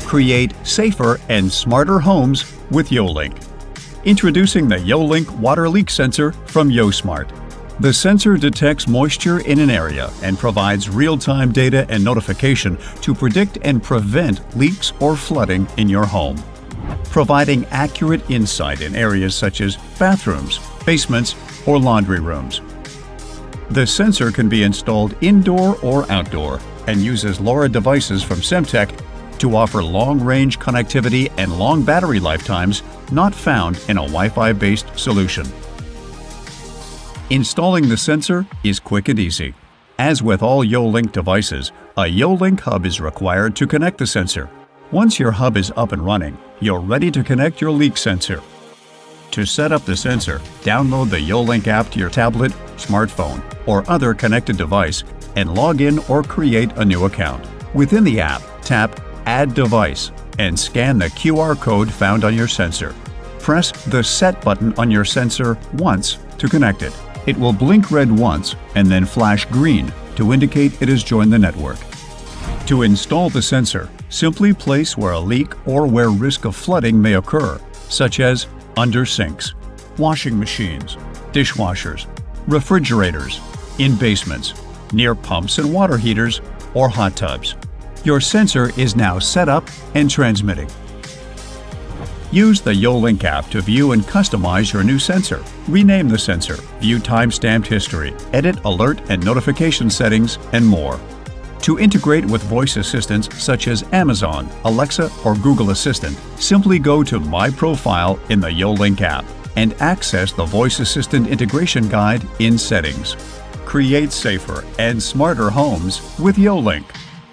Create safer and smarter homes with YoLink. Introducing the YoLink water leak sensor from YoSmart. The sensor detects moisture in an area and provides real-time data and notification to predict and prevent leaks or flooding in your home, providing accurate insight in areas such as bathrooms, basements, or laundry rooms. The sensor can be installed indoor or outdoor and uses LoRa devices from Semtech to offer long-range connectivity and long battery lifetimes not found in a Wi-Fi-based solution. Installing the sensor is quick and easy. As with all YoLink devices, a YoLink hub is required to connect the sensor. Once your hub is up and running, you're ready to connect your leak sensor. To set up the sensor, download the YoLink app to your tablet, smartphone, or other connected device and log in or create a new account. Within the app, tap Add Device and scan the QR code found on your sensor. Press the Set button on your sensor once to connect it. It will blink red once and then flash green to indicate it has joined the network. To install the sensor, simply place where a leak or where risk of flooding may occur, such as under sinks, washing machines, dishwashers, refrigerators, in basements, near pumps and water heaters, or hot tubs. Your sensor is now set up and transmitting. Use the YoLink app to view and customize your new sensor. Rename the sensor, view time-stamped history, edit alert and notification settings, and more. To integrate with voice assistants such as Amazon, Alexa, or Google Assistant, simply go to My Profile in the YoLink app and access the voice assistant integration guide in Settings. Create safer and smarter homes with YoLink.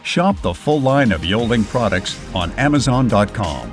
Shop the full line of YoLink products on Amazon.com.